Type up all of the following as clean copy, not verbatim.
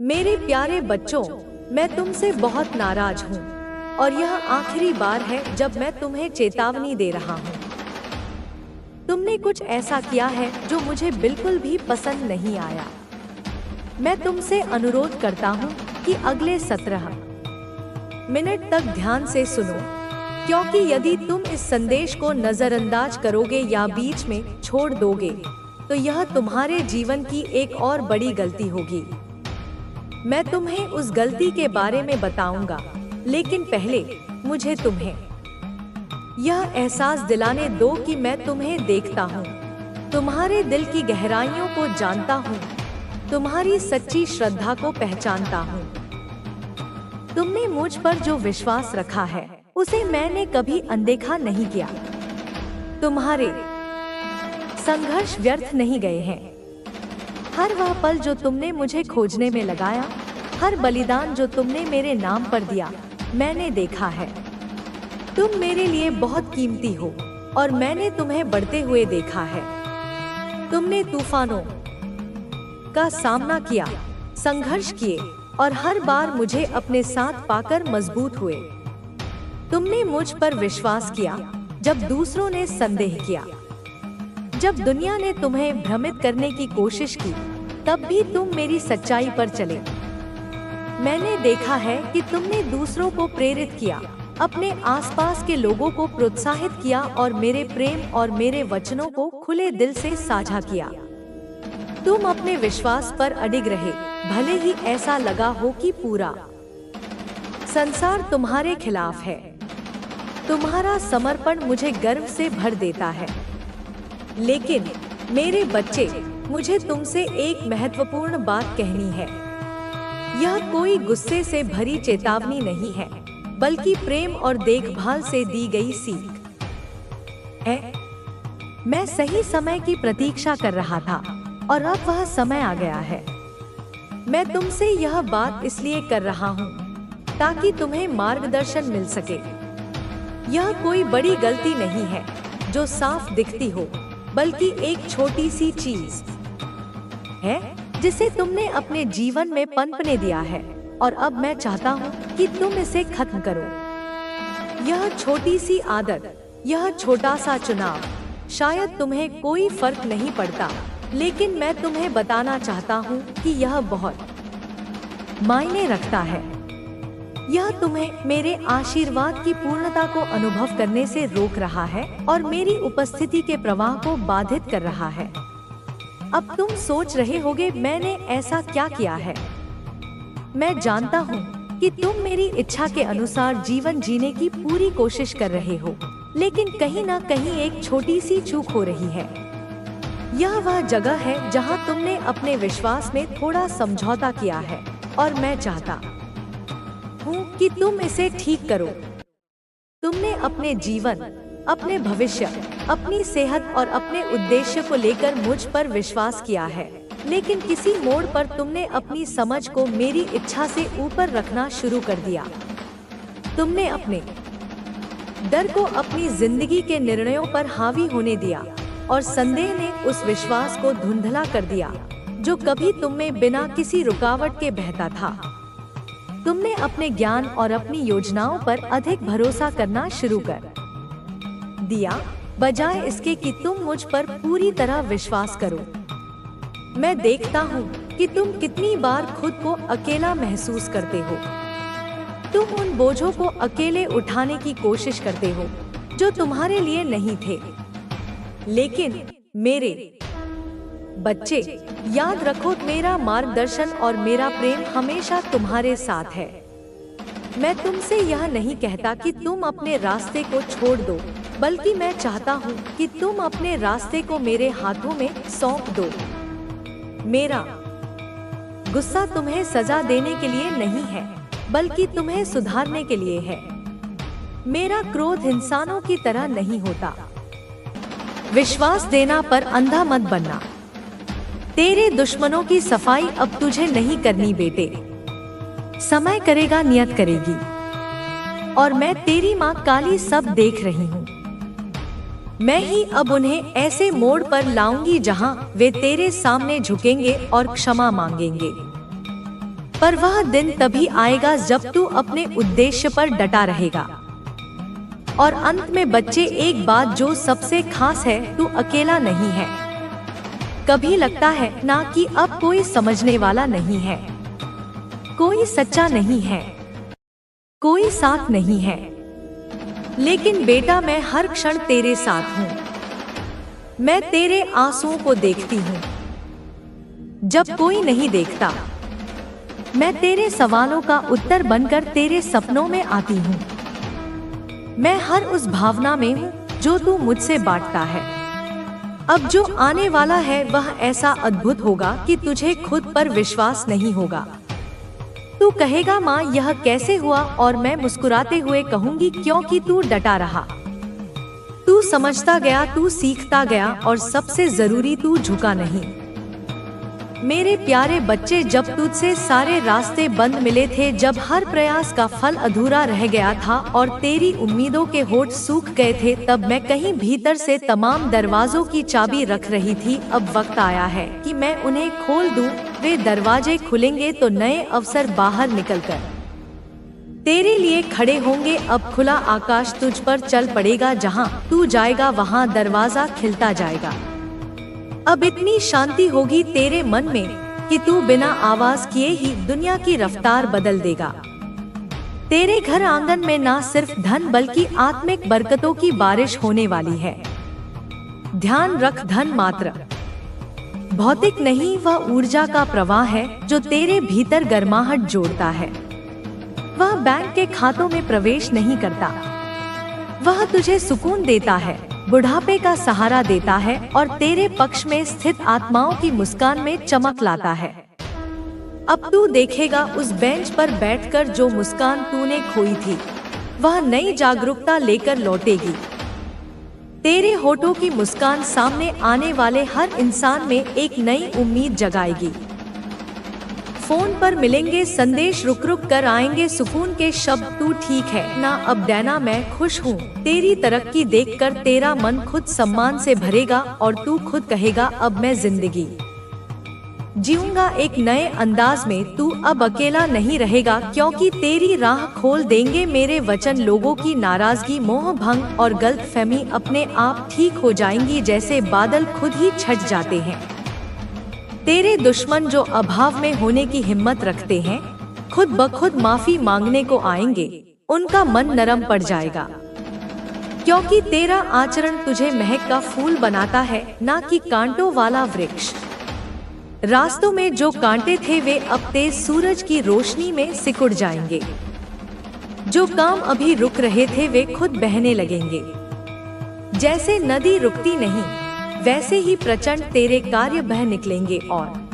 मेरे प्यारे बच्चों, मैं तुमसे बहुत नाराज हूँ और यह आखिरी बार है जब मैं तुम्हें चेतावनी दे रहा हूँ। तुमने कुछ ऐसा किया है जो मुझे बिल्कुल भी पसंद नहीं आया। मैं तुमसे अनुरोध करता हूँ कि अगले 17 मिनट तक ध्यान से सुनो, क्योंकि यदि तुम इस संदेश को नजरअंदाज करोगे या बीच में छोड़ दोगे, तो यह तुम्हारे जीवन की एक और बड़ी गलती होगी। मैं तुम्हें उस गलती के बारे में बताऊंगा, लेकिन पहले मुझे तुम्हें यह एहसास दिलाने दो कि मैं तुम्हें देखता हूँ, तुम्हारे दिल की गहराइयों को जानता हूँ, तुम्हारी सच्ची श्रद्धा को पहचानता हूँ। तुमने मुझ पर जो विश्वास रखा है, उसे मैंने कभी अनदेखा नहीं किया। तुम्हारे संघर्ष व्यर्थ नहीं गए हैं। हर वह पल जो तुमने मुझे खोजने में लगाया, हर बलिदान जो तुमने मेरे नाम पर दिया, मैंने देखा है। तुम मेरे लिए बहुत कीमती हो और मैंने तुम्हें बढ़ते हुए देखा है। तुमने तूफानों का सामना किया, संघर्ष किए और हर बार मुझे अपने साथ पाकर मजबूत हुए। तुमने मुझ पर विश्वास किया जब दूसरों ने संदेह किया। जब दुनिया ने तुम्हें भ्रमित करने की कोशिश की, तब भी तुम मेरी सच्चाई पर चले। मैंने देखा है कि तुमने दूसरों को प्रेरित किया, अपने आसपास के लोगों को प्रोत्साहित किया और मेरे प्रेम और मेरे वचनों को खुले दिल से साझा किया। तुम अपने विश्वास पर अडिग रहे, भले ही ऐसा लगा हो कि पूरा संसार तुम्हारे खिलाफ है। तुम्हारा समर्पण मुझे गर्व से भर देता है। लेकिन मेरे बच्चे, मुझे तुमसे एक महत्वपूर्ण बात कहनी है। यह कोई गुस्से से भरी चेतावनी नहीं है, बल्कि प्रेम और देखभाल से दी गई सीख है। मैं सही समय की प्रतीक्षा कर रहा था और अब वह समय आ गया है। मैं तुमसे यह बात इसलिए कर रहा हूँ ताकि तुम्हें मार्गदर्शन मिल सके। यह कोई बड़ी गलती नहीं है जो साफ दिखती हो, बल्कि एक छोटी सी चीज है जिसे तुमने अपने जीवन में पनपने दिया है, और अब मैं चाहता हूँ कि तुम इसे खत्म करो। यह छोटी सी आदत, यह छोटा सा चुनाव, शायद तुम्हें कोई फर्क नहीं पड़ता, लेकिन मैं तुम्हें बताना चाहता हूँ कि यह बहुत मायने रखता है। यह तुम्हें मेरे आशीर्वाद की पूर्णता को अनुभव करने से रोक रहा है और मेरी उपस्थिति के प्रवाह को बाधित कर रहा है। अब तुम सोच रहे होगे, मैंने ऐसा क्या किया है? मैं जानता हूँ कि तुम मेरी इच्छा के अनुसार जीवन जीने की पूरी कोशिश कर रहे हो, लेकिन कहीं ना कहीं एक छोटी सी चूक हो रही है। यह वह जगह है जहाँ तुमने अपने विश्वास में थोड़ा समझौता किया है, और मैं चाहता हूँ कि तुम इसे ठीक करो। तुमने अपने जीवन, अपने भविष्य, अपनी सेहत और अपने उद्देश्य को लेकर मुझ पर विश्वास किया है, लेकिन किसी मोड़ पर तुमने अपनी समझ को मेरी इच्छा से ऊपर रखना शुरू कर दिया। तुमने अपने डर को अपनी जिंदगी के निर्णयों पर हावी होने दिया, और संदेह ने उस विश्वास को धुंधला कर दिया जो कभी तुम में बिना किसी रुकावट के बहता था। तुमने अपने ज्ञान और अपनी योजनाओं पर अधिक भरोसा करना शुरू कर दिया, बजाय इसके कि तुम मुझ पर पूरी तरह विश्वास करो। मैं देखता हूँ कि तुम कितनी बार खुद को अकेला महसूस करते हो। तुम उन बोझों को अकेले उठाने की कोशिश करते हो जो तुम्हारे लिए नहीं थे। लेकिन मेरे बच्चे, याद रखो, मेरा मार्गदर्शन और मेरा प्रेम हमेशा तुम्हारे साथ है। मैं तुमसे यह नहीं कहता कि तुम अपने रास्ते को छोड़ दो, बल्कि मैं चाहता हूँ कि तुम अपने रास्ते को मेरे हाथों में सौंप दो। मेरा गुस्सा तुम्हें सजा देने के लिए नहीं है, बल्कि तुम्हें सुधारने के लिए है। मेरा क्रोध इंसानों की तरह नहीं होता। विश्वास देना पर अंधा मत बनना। तेरे दुश्मनों की सफाई अब तुझे नहीं करनी बेटे, समय करेगा, नियत करेगी, और मैं तेरी माँ काली सब देख रही हूँ। मैं ही अब उन्हें ऐसे मोड़ पर लाऊंगी जहाँ वे तेरे सामने झुकेंगे और क्षमा मांगेंगे। पर वह दिन तभी आएगा जब तू अपने उद्देश्य पर डटा रहेगा। और अंत में बच्चे, एक बात जो सबसे खास है, तू अकेला नहीं है। कभी लगता है ना कि अब कोई समझने वाला नहीं है, कोई सच्चा नहीं है, कोई साथ नहीं है। लेकिन बेटा, मैं हर क्षण तेरे साथ हूँ। मैं तेरे आंसुओं को देखती हूँ जब कोई नहीं देखता। मैं तेरे सवालों का उत्तर बनकर तेरे सपनों में आती हूँ। मैं हर उस भावना में हूँ जो तू मुझसे बांटता है। अब जो आने वाला है वह ऐसा अद्भुत होगा कि तुझे खुद पर विश्वास नहीं होगा। तू कहेगा, माँ यह कैसे हुआ? और मैं मुस्कुराते हुए कहूँगी, क्योंकि तू डटा रहा, तू समझता गया, तू सीखता गया, और सबसे जरूरी, तू झुका नहीं। मेरे प्यारे बच्चे, जब तुझसे सारे रास्ते बंद मिले थे, जब हर प्रयास का फल अधूरा रह गया था और तेरी उम्मीदों के होठ सूख गए थे, तब मैं कहीं भीतर से तमाम दरवाजों की चाबी रख रही थी। अब वक्त आया है कि मैं उन्हें खोल दूं। वे दरवाजे खुलेंगे तो नए अवसर बाहर निकलकर तेरे लिए खड़े होंगे। अब खुला आकाश तुझ पर चल पड़ेगा। जहां तू जाएगा वहां दरवाजा खिलता जाएगा। अब इतनी शांति होगी तेरे मन में कि तू बिना आवाज किए ही दुनिया की रफ्तार बदल देगा। तेरे घर आंगन में ना सिर्फ धन बल्कि आत्मिक बरकतों की बारिश होने वाली है। ध्यान रख, धन मात्र भौतिक नहीं, वह ऊर्जा का प्रवाह है जो तेरे भीतर गर्माहट जोड़ता है। वह बैंक के खातों में प्रवेश नहीं करता, वह तुझे सुकून देता है, बुढ़ापे का सहारा देता है और तेरे पक्ष में स्थित आत्माओं की मुस्कान में चमक लाता है। अब तू देखेगा उस बेंच पर बैठकर जो मुस्कान तूने खोई थी, वह नई जागरूकता लेकर लौटेगी। तेरे होठों की मुस्कान सामने आने वाले हर इंसान में एक नई उम्मीद जगाएगी। फोन पर मिलेंगे संदेश, रुक रुक कर आएंगे सुकून के शब्द, तू ठीक है ना? अब डैना, मैं खुश हूँ। तेरी तरक्की देखकर तेरा मन खुद सम्मान से भरेगा और तू खुद कहेगा, अब मैं जिंदगी जीऊंगा एक नए अंदाज में। तू अब अकेला नहीं रहेगा, क्योंकि तेरी राह खोल देंगे मेरे वचन। लोगों की नाराजगी, मोह भंग और गलतफहमी अपने आप ठीक हो जाएंगी, जैसे बादल खुद ही छट जाते हैं। तेरे दुश्मन जो अभाव में होने की हिम्मत रखते हैं, खुद ब खुद माफी मांगने को आएंगे। उनका मन नरम पड़ जाएगा, क्योंकि तेरा आचरण तुझे महक का फूल बनाता है, ना कि कांटों वाला वृक्ष। रास्तों में जो कांटे थे वे अब तेज सूरज की रोशनी में सिकुड़ जाएंगे। जो काम अभी रुक रहे थे वे खुद बहने लगेंगे। जैसे नदी रुकती नहीं, वैसे ही प्रचंड तेरे कार्य बह निकलेंगे और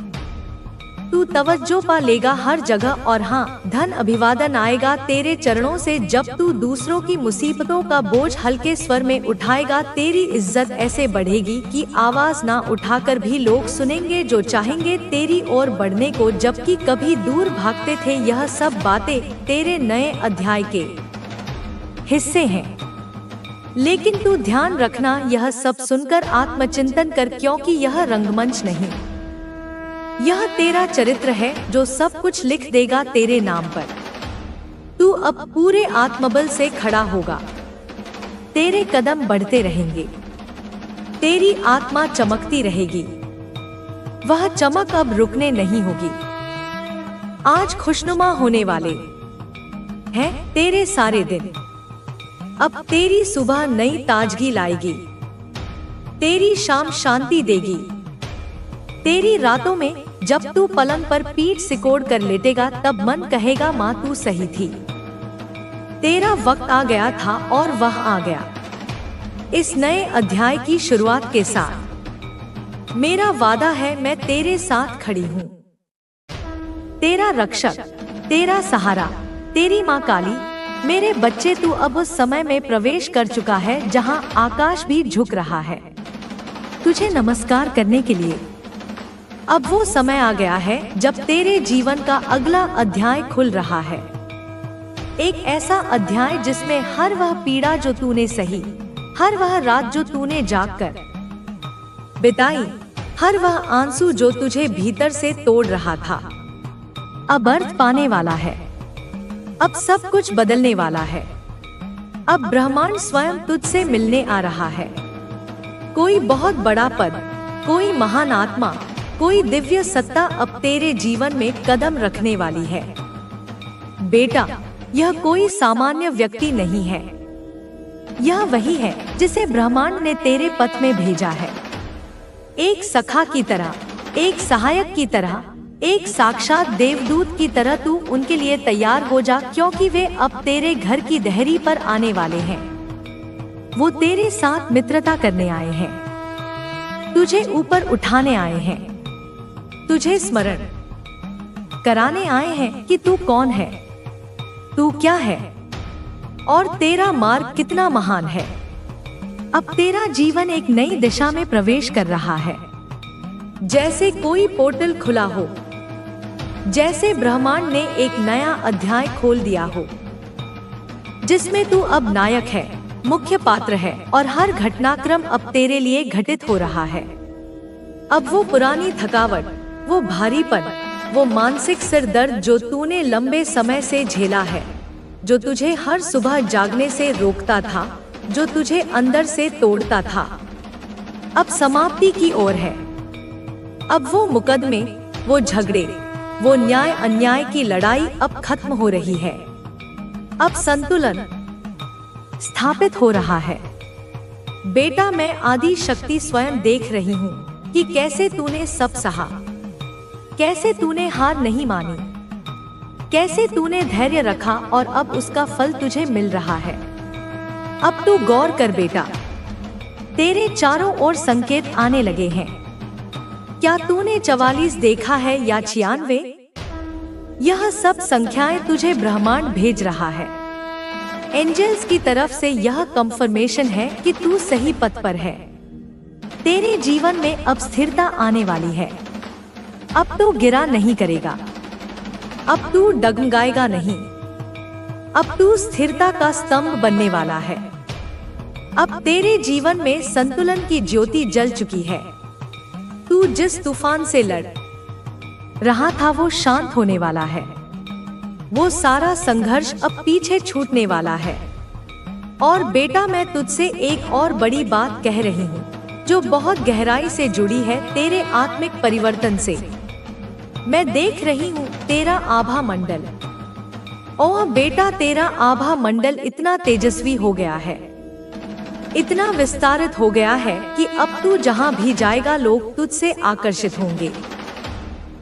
तू तवज्जो पा लेगा हर जगह। और हाँ, धन अभिवादन आएगा तेरे चरणों से। जब तू दूसरों की मुसीबतों का बोझ हल्के स्वर में उठाएगा, तेरी इज्जत ऐसे बढ़ेगी कि आवाज ना उठाकर भी लोग सुनेंगे, जो चाहेंगे तेरी ओर बढ़ने को, जबकि कभी दूर भागते थे। यह सब बातें तेरे नए अध्याय के हिस्से हैं। लेकिन तू ध्यान रखना, यह सब सुनकर आत्मचिंतन कर, क्योंकि यह रंगमंच नहीं, यह तेरा चरित्र है जो सब कुछ लिख देगा तेरे नाम पर। तू अब पूरे आत्मबल से खड़ा होगा। तेरे कदम बढ़ते रहेंगे, तेरी आत्मा चमकती रहेगी। वह चमक अब रुकने नहीं होगी। आज खुशनुमा होने वाले हैं तेरे सारे दिन। अब तेरी सुबह नई ताजगी लाएगी, तेरी शाम शांति देगी। तेरी रातों में जब तू पलंग पर पीठ सिकोड़ कर लेटेगा, तब मन कहेगा, माँ तू सही थी। तेरा वक्त आ गया था और वह आ गया। इस नए अध्याय की शुरुआत के साथ मेरा वादा है, मैं तेरे साथ खड़ी हूँ, तेरा रक्षक, तेरा सहारा, तेरी माँ काली। मेरे बच्चे, तू अब उस समय में प्रवेश कर चुका है जहां आकाश भी झुक रहा है तुझे नमस्कार करने के लिए। अब वो समय आ गया है जब तेरे जीवन का अगला अध्याय खुल रहा है। एक ऐसा अध्याय जिसमें हर वह पीड़ा जो तूने सही, हर वह रात जो तूने जागकर बिताई, हर वह आंसू जो तुझे भीतर से तोड़ रहा था, अब अर्थ पाने वाला है। अब सब कुछ बदलने वाला है। अब ब्रह्मांड स्वयं तुझसे मिलने आ रहा है। कोई बहुत बड़ा पद, कोई महान आत्मा, कोई दिव्य सत्ता अब तेरे जीवन में कदम रखने वाली है। बेटा, यह कोई सामान्य व्यक्ति नहीं है। यह वही है जिसे ब्रह्मांड ने तेरे पथ में भेजा है। एक सखा की तरह, एक सहायक की तरह, एक साक्षात देवदूत की तरह तू उनके लिए तैयार हो जा, क्योंकि वे अब तेरे घर की देहरी पर आने वाले हैं। वो तेरे साथ मित्रता करने आए हैं, तुझे ऊपर उठाने आए हैं, तुझे स्मरण कराने आए हैं कि तू कौन है, तू क्या है और तेरा मार्ग कितना महान है। अब तेरा जीवन एक नई दिशा में प्रवेश कर रहा है, जैसे कोई पोर्टल खुला हो, जैसे ब्रह्मांड ने एक नया अध्याय खोल दिया हो, जिसमें तू अब नायक है, मुख्य पात्र है और हर घटनाक्रम अब तेरे लिए घटित हो रहा है। अब वो पुरानी थकावट, वो भारीपन, वो मानसिक सिर दर्द जो तूने लंबे समय से झेला है, जो तुझे हर सुबह जागने से रोकता था, जो तुझे अंदर से तोड़ता था, अब समाप्ति की ओर है। अब वो मुकदमे, वो झगड़े, वो न्याय अन्याय की लड़ाई अब खत्म हो रही है। अब संतुलन स्थापित हो रहा है। बेटा, मैं आदि शक्ति स्वयं देख रही हूँ कि कैसे तूने सब सहा, कैसे तूने हार नहीं मानी, कैसे तूने धैर्य रखा और अब उसका फल तुझे मिल रहा है। अब तू गौर कर बेटा, तेरे चारों ओर संकेत आने लगे हैं। क्या तूने 44 देखा है या 96? यह सब संख्याएं तुझे ब्रह्मांड भेज रहा है। एंजल्स की तरफ से यह कंफर्मेशन है कि तू सही पथ पर है। तेरे जीवन में अब स्थिरता आने वाली है। अब तू गिरा नहीं करेगा, अब तू डगमगाएगा नहीं, अब तू स्थिरता का स्तंभ बनने वाला है। अब तेरे जीवन में संतुलन की ज्योति जल चुकी है। तू जिस तूफान से लड़ रहा था वो शांत होने वाला है। वो सारा संघर्ष अब पीछे छूटने वाला है। और बेटा, मैं तुझसे एक और बड़ी बात कह रही हूँ जो बहुत गहराई से जुड़ी है तेरे आत्मिक परिवर्तन से। मैं देख रही हूँ तेरा आभा मंडल। ओह बेटा, तेरा आभा मंडल इतना तेजस्वी हो गया है, इतना विस्तारित हो गया है कि अब तू जहाँ भी जाएगा लोग तुझसे आकर्षित होंगे,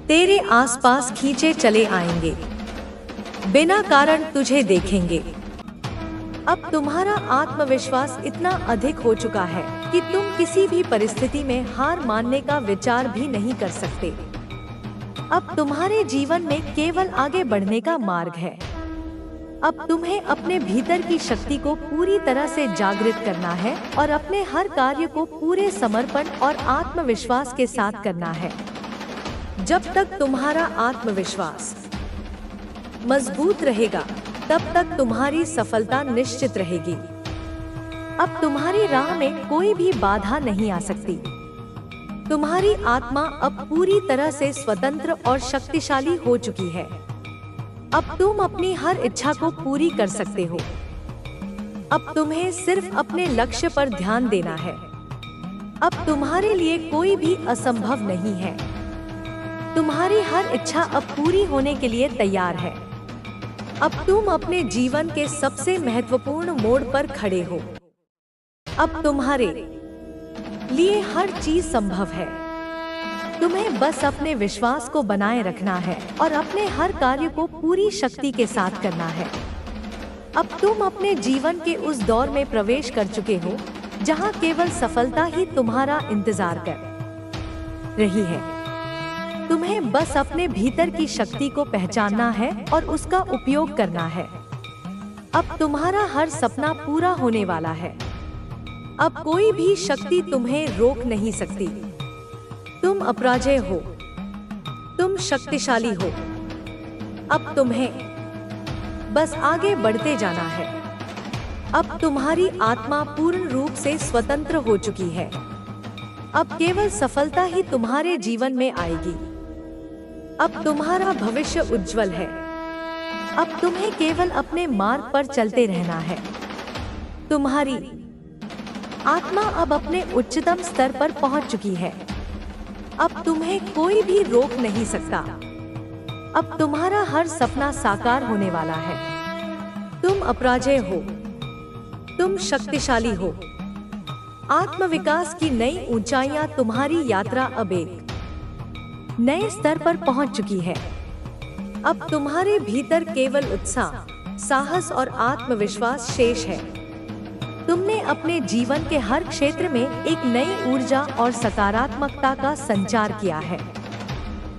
तेरे आसपास खींचे चले आएंगे, बिना कारण तुझे देखेंगे। अब तुम्हारा आत्मविश्वास इतना अधिक हो चुका है कि तुम किसी भी परिस्थिति में हार मानने का विचार भी नहीं कर सकते। अब तुम्हारे जीवन में केवल आगे बढ़ने का मार्ग है। अब तुम्हें अपने भीतर की शक्ति को पूरी तरह से जागृत करना है और अपने हर कार्य को पूरे समर्पण और आत्मविश्वास के साथ करना है। जब तक तुम्हारा आत्मविश्वास मजबूत रहेगा, तब तक तुम्हारी सफलता निश्चित रहेगी। अब तुम्हारी राह में कोई भी बाधा नहीं आ सकती। तुम्हारी आत्मा अब पूरी तरह से स्वतंत्र और शक्तिशाली हो चुकी है। अब तुम अपनी हर इच्छा को पूरी कर सकते हो। अब तुम्हें सिर्फ अपने लक्ष्य पर ध्यान देना है। अब तुम्हारे लिए कोई भी असंभव नहीं है। तुम्हारी हर इच्छा अब पूरी होने के लिए तैयार है। अब तुम अपने जीवन के सबसे महत्वपूर्ण मोड़ पर खड़े हो। अब तुम्हारे लिए हर चीज संभव है। तुम्हें बस अपने विश्वास को बनाए रखना है और अपने हर कार्य को पूरी शक्ति के साथ करना है। अब तुम अपने जीवन के उस दौर में प्रवेश कर चुके हो जहां केवल सफलता ही तुम्हारा इंतजार कर रही है। तुम्हें बस अपने भीतर की शक्ति को पहचानना है और उसका उपयोग करना है। अब तुम्हारा हर सपना पूरा होने वाला है। अब कोई भी शक्ति तुम्हें रोक नहीं सकती। तुम अपराजय हो, तुम शक्तिशाली हो। अब तुम्हें बस आगे बढ़ते जाना है। अब तुम्हारी आत्मा पूर्ण रूप से स्वतंत्र हो चुकी है। अब केवल सफलता ही तुम्हारे जीवन में आएगी। अब तुम्हारा भविष्य उज्जवल है। अब तुम्हें केवल अपने मार्ग पर चलते रहना है। तुम्हारी आत्मा अब अपने उच्चतम स्तर पर पहुंच चुकी है। अब तुम्हें कोई भी रोक नहीं सकता। अब तुम्हारा हर सपना साकार होने वाला है। तुम अपराजेय हो। तुम शक्तिशाली हो। आत्मविकास की नई ऊंचाइयां तुम्हारी यात्रा अब एक नए स्तर पर पहुंच चुकी है। अब तुम्हारे भीतर केवल उत्साह, साहस और आत्मविश्वास शेष है। तुमने अपने जीवन के हर क्षेत्र में एक नई ऊर्जा और सकारात्मकता का संचार किया है।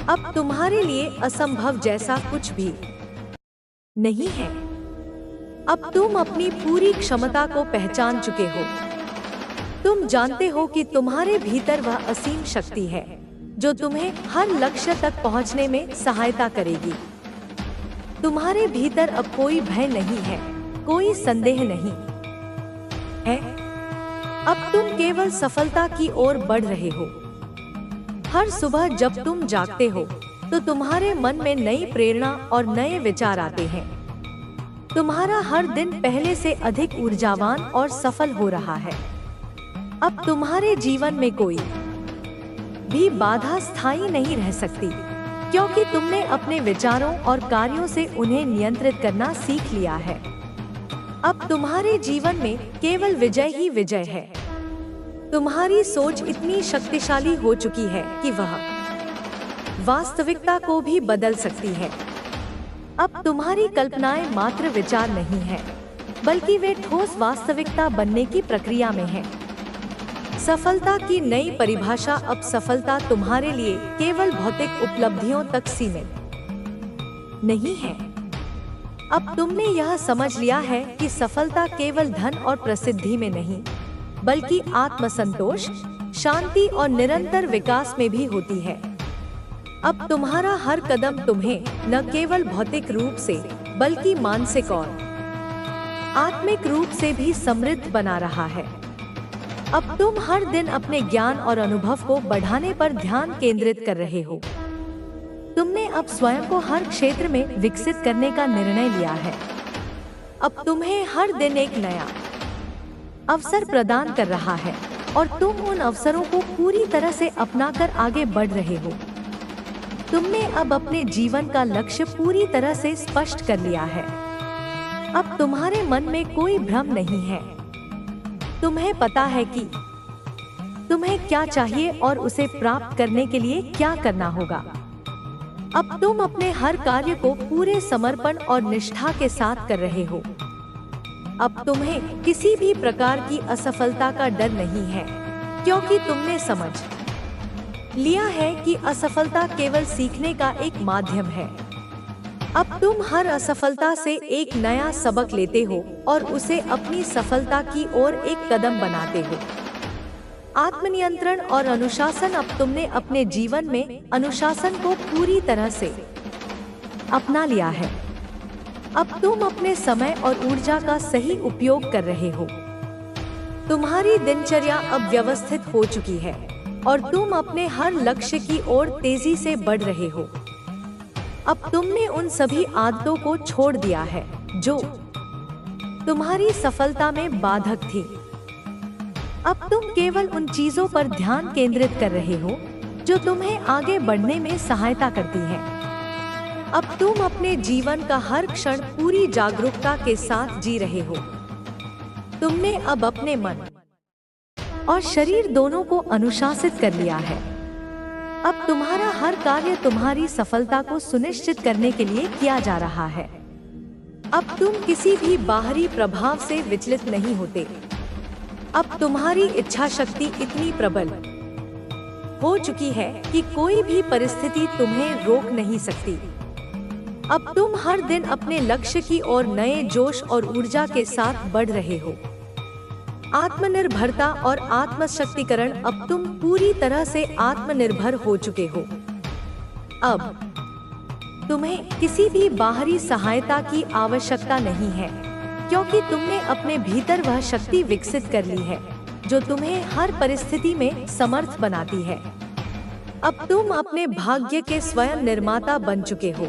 अब तुम्हारे लिए असंभव जैसा कुछ भी नहीं है। अब तुम अपनी पूरी क्षमता को पहचान चुके हो। तुम जानते हो कि तुम्हारे भीतर वह असीम शक्ति है जो तुम्हें हर लक्ष्य तक पहुंचने में सहायता करेगी। तुम्हारे भीतर अब कोई भय नहीं है, कोई संदेह नहीं है। अब तुम केवल सफलता की ओर बढ़ रहे हो। हर सुबह जब तुम जागते हो तो तुम्हारे मन में नई प्रेरणा और नए विचार आते हैं। तुम्हारा हर दिन पहले से अधिक ऊर्जावान और सफल हो रहा है। अब तुम्हारे जीवन में कोई भी बाधा स्थायी नहीं रह सकती, क्योंकि तुमने अपने विचारों और कार्यों से उन्हें नियंत्रित करना सीख लिया है। अब तुम्हारे जीवन में केवल विजय ही विजय है। तुम्हारी सोच इतनी शक्तिशाली हो चुकी है कि वह वास्तविकता को भी बदल सकती है। अब तुम्हारी कल्पनाएं मात्र विचार नहीं हैं, बल्कि वे ठोस वास्तविकता बनने की प्रक्रिया में हैं। सफलता की नई परिभाषा अब सफलता तुम्हारे लिए केवल भौतिक उपलब्धियों तक सीमित नहीं है। अब तुमने यह समझ लिया है कि सफलता केवल धन और प्रसिद्धि में नहीं, बल्कि आत्मसंतोष, शांति और निरंतर विकास में भी होती है। अब तुम्हारा हर कदम तुम्हें न केवल भौतिक रूप से, बल्कि मानसिक और आत्मिक रूप से भी समृद्ध बना रहा है। अब तुम हर दिन अपने ज्ञान और अनुभव को बढ़ाने पर ध्यान केंद्रित कर रहे हो। तुमने अब स्वयं को हर क्षेत्र में विकसित करने का निर्णय लिया है। अब तुम्हें हर दिन एक नया अवसर प्रदान कर रहा है और तुम उन अवसरों को पूरी तरह से अपनाकर आगे बढ़ रहे हो। तुमने अब अपने जीवन का लक्ष्य पूरी तरह से स्पष्ट कर लिया है। अब तुम्हारे मन में कोई भ्रम नहीं है। तुम्हें पता है कि तुम्हें क्या चाहिए और उसे प्राप्त करने के लिए क्या करना होगा। अब तुम अपने हर कार्य को पूरे समर्पण और निष्ठा के साथ कर रहे हो। अब तुम्हें किसी भी प्रकार की असफलता का डर नहीं है, क्योंकि तुमने समझ लिया है कि असफलता केवल सीखने का एक माध्यम है। अब तुम हर असफलता से एक नया सबक लेते हो और उसे अपनी सफलता की ओर एक कदम बनाते हो। आत्मनियंत्रण और अनुशासन, अब तुमने अपने जीवन में अनुशासन को पूरी तरह से अपना लिया है। अब तुम अपने समय और ऊर्जा का सही उपयोग कर रहे हो। तुम्हारी दिनचर्या अब व्यवस्थित हो चुकी है और तुम अपने हर लक्ष्य की ओर तेजी से बढ़ रहे हो। अब तुमने उन सभी आदतों को छोड़ दिया है जो तुम्हारी सफलता में बाधक थी। अब तुम केवल उन चीजों पर ध्यान केंद्रित कर रहे हो जो तुम्हें आगे बढ़ने में सहायता करती हैं। अब तुम अपने जीवन का हर क्षण पूरी जागरूकता के साथ जी रहे हो। तुमने अब अपने मन और शरीर दोनों को अनुशासित कर लिया है। अब तुम्हारा हर कार्य तुम्हारी सफलता को सुनिश्चित करने के लिए किया जा रहा है। अब तुम किसी भी बाहरी प्रभाव से विचलित नहीं होते। अब तुम्हारी इच्छा शक्ति इतनी प्रबल हो चुकी है कि कोई भी परिस्थिति तुम्हें रोक नहीं सकती। अब तुम हर दिन अपने लक्ष्य की ओर नए जोश और ऊर्जा के साथ बढ़ रहे हो। आत्मनिर्भरता और आत्मशक्तिकरण, अब तुम पूरी तरह से आत्मनिर्भर हो चुके हो। अब तुम्हें किसी भी बाहरी सहायता की आवश्यकता नहीं है, क्योंकि तुमने अपने भीतर वह शक्ति विकसित कर ली है जो तुम्हें हर परिस्थिति में समर्थ बनाती है। अब तुम अपने भाग्य के स्वयं निर्माता बन चुके हो।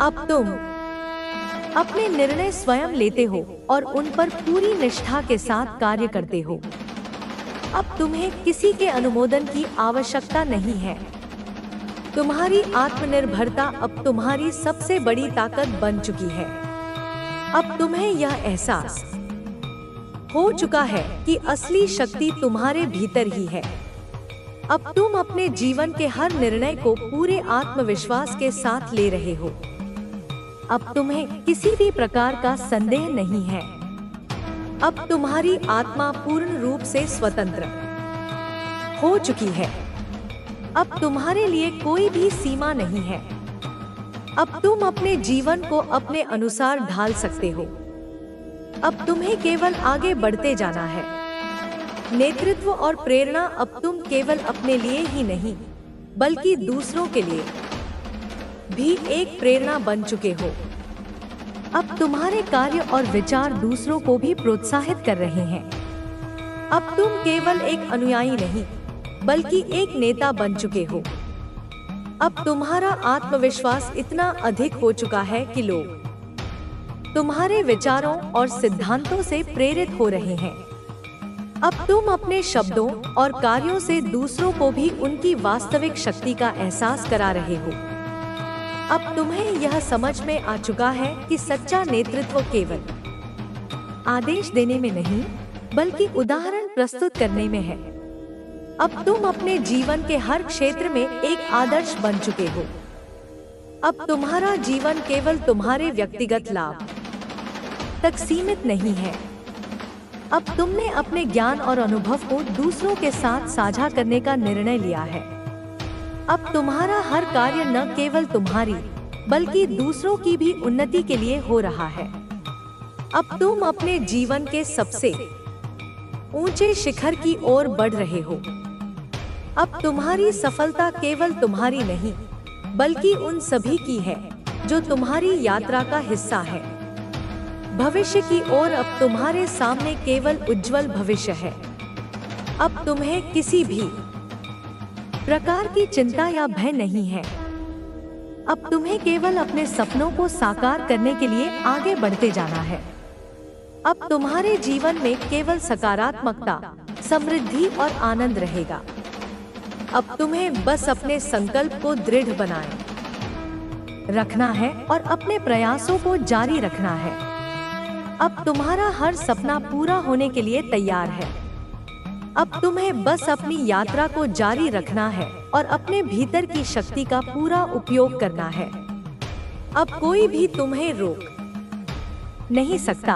अब तुम अपने निर्णय स्वयं लेते हो और उन पर पूरी निष्ठा के साथ कार्य करते हो। अब तुम्हें किसी के अनुमोदन की आवश्यकता नहीं है। तुम्हारी आत्मनिर्भरता अब तुम्हारी सबसे बड़ी ताकत बन चुकी है। अब तुम्हें यह एहसास हो चुका है कि असली शक्ति तुम्हारे भीतर ही है। अब तुम अपने जीवन के हर निर्णय को पूरे आत्मविश्वास के साथ ले रहे हो। अब तुम्हें किसी भी प्रकार का संदेह नहीं है। अब तुम्हारी आत्मा पूर्ण रूप से स्वतंत्र हो चुकी है। अब तुम्हारे लिए कोई भी सीमा नहीं है। अब तुम अपने जीवन को अपने अनुसार ढाल सकते हो। अब तुम्हें केवल आगे बढ़ते जाना है। नेतृत्व और प्रेरणा अब तुम केवल अपने लिए ही नहीं, बल्कि दूसरों के लिए भी एक प्रेरणा बन चुके हो। अब तुम्हारे कार्य और विचार दूसरों को भी प्रोत्साहित कर रहे हैं। अब तुम केवल एक अनुयायी नहीं, बल्कि एक नेता बन चुके हो। अब तुम्हारा आत्मविश्वास इतना अधिक हो चुका है कि लोग तुम्हारे विचारों और सिद्धांतों से प्रेरित हो रहे हैं। अब तुम अपने शब्दों और कार्यों से दूसरों को भी उनकी वास्तविक शक्ति का एहसास करा रहे हो। अब तुम्हें यह समझ में आ चुका है कि सच्चा नेतृत्व केवल आदेश देने में नहीं, बल्कि उदाहरण प्रस्तुत करने में है। अब तुम अपने जीवन के हर क्षेत्र में एक आदर्श बन चुके हो। अब तुम्हारा जीवन केवल तुम्हारे व्यक्तिगत लाभ तक सीमित नहीं है। अब तुमने अपने ज्ञान और अनुभव को दूसरों के साथ साझा करने का निर्णय लिया है। अब तुम्हारा हर कार्य न केवल तुम्हारी, बल्कि दूसरों की भी उन्नति के लिए हो रहा है। अब तुम अपने जीवन के सबसे ऊंचे शिखर की ओर बढ़ रहे हो। अब तुम्हारी सफलता केवल तुम्हारी नहीं, बल्कि उन सभी की है जो तुम्हारी यात्रा का हिस्सा है। भविष्य की ओर अब तुम्हारे सामने केवल उज्जवल भविष्य है। अब तुम्हें किसी भी प्रकार की चिंता या भय नहीं है। अब तुम्हें केवल अपने सपनों को साकार करने के लिए आगे बढ़ते जाना है। अब तुम्हारे जीवन में केवल सकारात्मकता, समृद्धि और आनंद रहेगा। अब तुम्हें बस अपने संकल्प को दृढ़ बनाए रखना है और अपने प्रयासों को जारी रखना है। अब तुम्हारा हर सपना पूरा होने के लिए तैयार है। अब तुम्हें बस अपनी यात्रा को जारी रखना है और अपने भीतर की शक्ति का पूरा उपयोग करना है। अब कोई भी तुम्हें रोक नहीं सकता।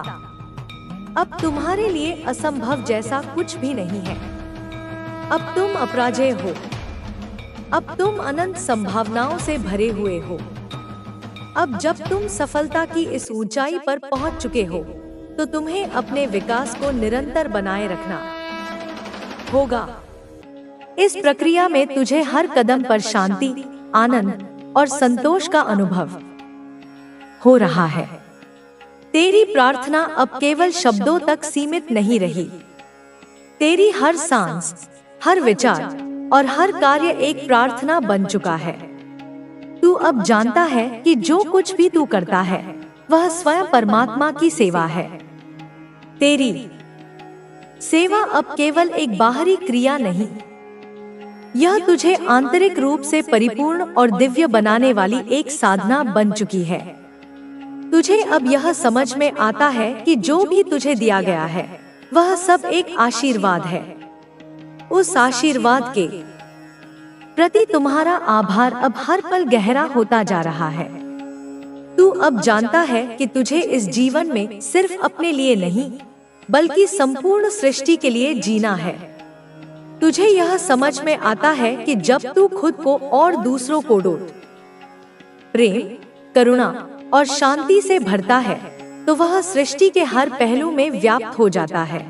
अब तुम्हारे लिए असंभव जैसा कुछ भी नहीं है। अब तुम अपराजेय हो। अब तुम अनंत संभावनाओं से भरे हुए हो। अब जब तुम सफलता की इस ऊंचाई पर पहुंच चुके हो, तो तुम्हें अपने विकास को निरंतर बनाए रखना होगा। इस प्रक्रिया में तुझे हर कदम पर शांति, आनंद और संतोष का अनुभव हो रहा है। तेरी प्रार्थना अब केवल शब्दों तक सीमित नहीं रही। तेरी हर सांस, हर विचार और हर कार्य एक प्रार्थना बन चुका है। तू अब जानता है कि जो कुछ भी तू करता है, वह स्वयं परमात्मा की सेवा है। तेरी सेवा अब केवल एक बाहरी क्रिया नहीं, यह तुझे आंतरिक रूप से परिपूर्ण और दिव्य बनाने वाली एक साधना बन चुकी है। तुझे अब यह समझ में आता है कि जो भी तुझे दिया गया है, वह सब एक आशीर्वाद है। उस आशीर्वाद के प्रति तुम्हारा आभार अब हर पल गहरा होता जा रहा है। तू अब जानता है कि तुझे इस जीवन में सिर्फ अपने लिए नहीं, बल्कि संपूर्ण सृष्टि के लिए जीना है। तुझे यह समझ में आता है कि जब तू खुद को और दूसरों को प्रेम, करुणा और शांति से भरता है, तो वह सृष्टि के हर पहलू में व्याप्त हो जाता है।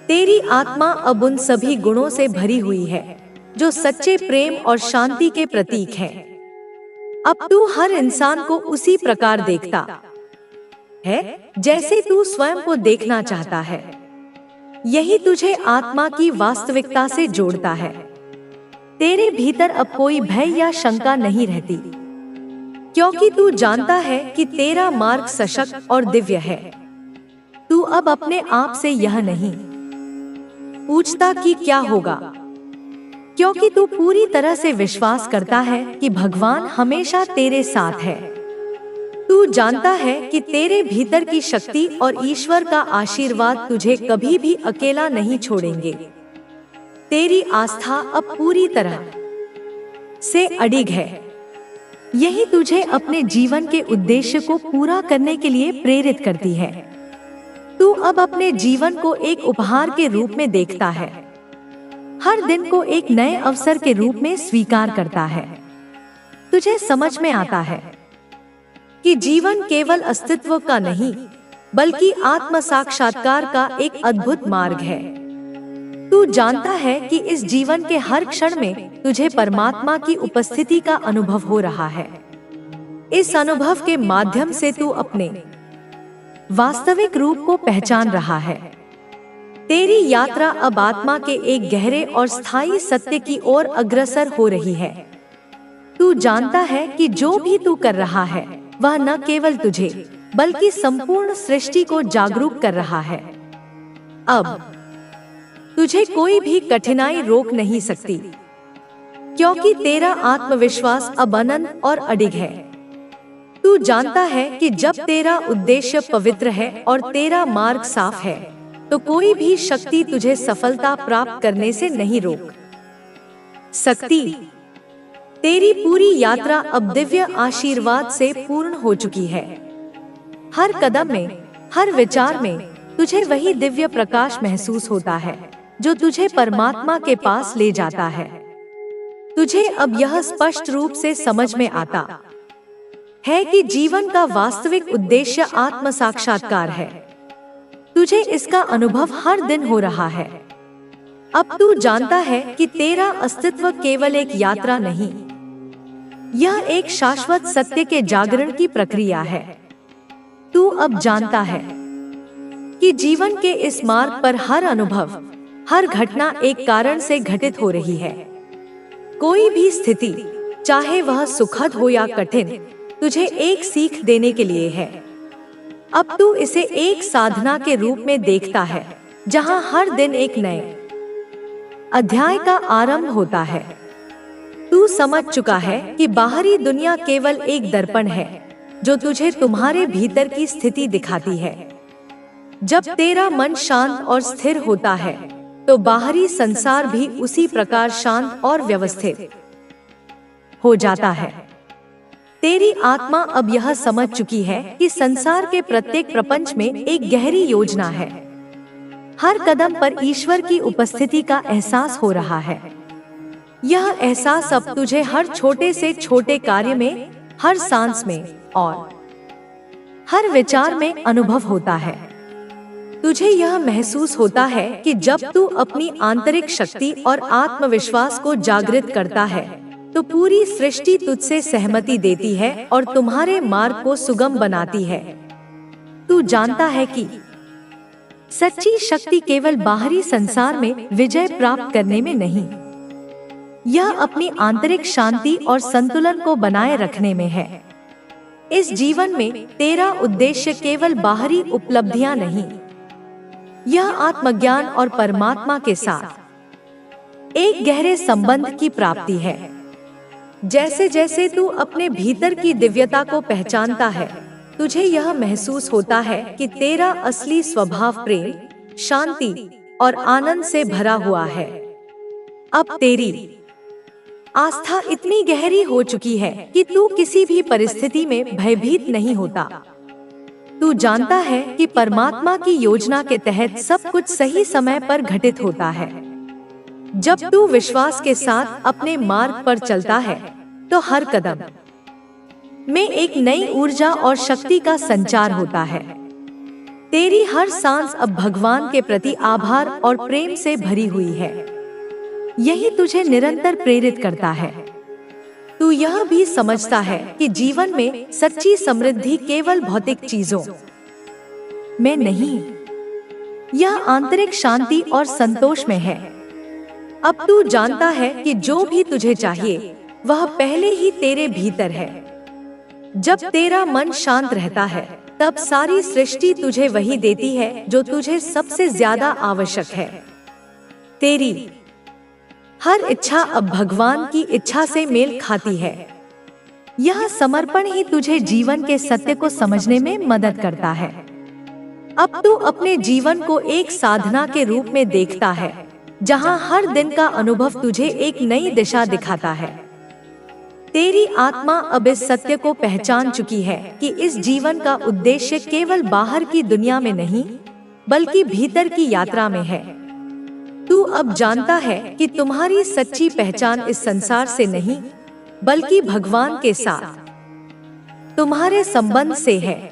तेरी आत्मा अब उन सभी गुणों से भरी हुई है जो सच्चे प्रेम और शांति के प्रतीक हैं। अब तू हर इंसान को उसी प्रकार देखता है जैसे तू स्वयं को देखना चाहता है। यही तुझे आत्मा की वास्तविकता से जोड़ता है। तेरे भीतर अब कोई भय या शंका नहीं रहती, क्योंकि तू जानता है कि तेरा मार्ग सशक्त और दिव्य है। तू अब अपने आप से यह नहीं पूछता कि क्या होगा, क्योंकि तू पूरी तरह से विश्वास करता है कि भगवान हमेशा तेरे साथ है। तू जानता है कि तेरे भीतर की शक्ति और ईश्वर का आशीर्वाद तुझे कभी भी अकेला नहीं छोड़ेंगे। तेरी आस्था अब पूरी तरह से अडिग है। यही तुझे अपने जीवन के उद्देश्य को पूरा करने के लिए प्रेरित करती है। तू अब अपने जीवन को एक उपहार के रूप में देखता है, हर दिन को एक नए अवसर के रूप में स्वीकार करता है। तुझे समझ में आता है कि जीवन केवल अस्तित्व का नहीं, बल्कि आत्म साक्षात्कार का एक अद्भुत मार्ग है। तू जानता है कि इस जीवन के हर क्षण में तुझे परमात्मा की उपस्थिति का अनुभव हो रहा है। इस अनुभव के माध्यम से तू अपने वास्तविक रूप को पहचान रहा है। तेरी यात्रा अब आत्मा के एक गहरे और स्थायी सत्य की ओर अग्रसर हो रही है। तू जानता है कि जो भी तू कर रहा है वह न केवल तुझे बल्कि संपूर्ण सृष्टि को जागरूक कर रहा है। अब तुझे कोई भी कठिनाई रोक नहीं सकती, क्योंकि तेरा आत्मविश्वास अब अनंत और अडिग है। तू जानता है कि जब तेरा उद्देश्य पवित्र है और तेरा मार्ग साफ है, तो कोई भी शक्ति तुझे सफलता प्राप्त करने से नहीं रोक सकती। तेरी पूरी यात्रा अब दिव्य आशीर्वाद से पूर्ण हो चुकी है। हर कदम में, हर विचार में तुझे वही दिव्य प्रकाश महसूस होता है जो तुझे परमात्मा के पास ले जाता है। तुझे अब यह स्पष्ट रूप से समझ में आता है कि जीवन का वास्तविक उद्देश्य आत्म साक्षात्कार है। तुझे इसका अनुभव हर दिन हो रहा है। अब तू जानता है कि तेरा अस्तित्व केवल एक यात्रा नहीं, यह एक शाश्वत सत्य के जागरण की प्रक्रिया है। तू अब जानता है कि जीवन के इस मार्ग पर हर अनुभव, हर घटना एक कारण से घटित हो रही है। कोई भी स्थिति, चाहे वह सुखद हो या कठिन, तुझे एक सीख देने के लिए है। अब तू इसे एक साधना के रूप में देखता है, जहां हर दिन एक नए अध्याय का आरंभ होता है। तू समझ चुका है कि बाहरी दुनिया केवल एक दर्पण है जो तुझे तुम्हारे भीतर की स्थिति दिखाती है। जब तेरा मन शांत और स्थिर होता है, तो बाहरी संसार भी उसी प्रकार शांत और व्यवस्थित हो जाता है। तेरी आत्मा अब यह समझ चुकी है कि संसार के प्रत्येक प्रपंच में एक गहरी योजना है। हर कदम पर ईश्वर की उपस्थिति का एहसास हो रहा है। यह एहसास अब तुझे हर छोटे से छोटे कार्य में, हर सांस में और हर विचार में अनुभव होता है। तुझे यह महसूस होता है कि जब तू अपनी आंतरिक शक्ति और आत्मविश्वास को जागृत करता है, तो पूरी सृष्टि तुझसे सहमति देती है और तुम्हारे मार्ग को सुगम बनाती है। तू जानता है कि सच्ची शक्ति केवल बाहरी संसार में विजय प्राप्त करने में नहीं, यह अपनी आंतरिक शांति और संतुलन को बनाए रखने में है। इस जीवन में तेरा उद्देश्य केवल बाहरी उपलब्धियां नहीं, यह आत्मज्ञान और परमात्मा के साथ एक गहरे संबंध की प्राप्ति है। जैसे जैसे तू अपने भीतर की दिव्यता को पहचानता है, तुझे यह महसूस होता है कि तेरा असली स्वभाव प्रेम, शांति और आनंद से भरा हुआ है। अब तेरी आस्था इतनी गहरी हो चुकी है कि तू किसी भी परिस्थिति में भयभीत नहीं होता। तू जानता है कि परमात्मा की योजना के तहत सब कुछ सही समय पर घटित होता है। जब तू विश्वास के साथ अपने मार्ग पर चलता है, तो हर कदम में एक नई ऊर्जा और शक्ति का संचार होता है। तेरी हर सांस अब भगवान के प्रति आभार और प्रेम से भरी हुई है। यही तुझे निरंतर प्रेरित करता है। तू यह भी समझता है कि जीवन में सच्ची समृद्धि केवल भौतिक चीजों में नहीं, यह आंतरिक शांति और संतोष में है। अब तू जानता है कि जो भी तुझे चाहिए वह पहले ही तेरे भीतर है। जब तेरा मन शांत रहता है तब सारी सृष्टि तुझे वही देती है जो तुझे सबसे ज्यादा आवश्यक है। तेरी हर इच्छा अब भगवान की इच्छा से मेल खाती है। यह समर्पण ही तुझे जीवन के सत्य को समझने में मदद करता है। अब तू अपने जीवन को एक साधना के रूप में देखता है, जहां हर दिन का अनुभव तुझे एक नई दिशा दिखाता है। तेरी आत्मा अब इस सत्य को पहचान चुकी है कि इस जीवन का उद्देश्य केवल बाहर की दुनिया में नहीं, बल्कि भीतर की यात्रा में है। तू अब जानता है कि तुम्हारी सच्ची पहचान इस संसार से नहीं, बल्कि भगवान के साथ तुम्हारे संबंध से है।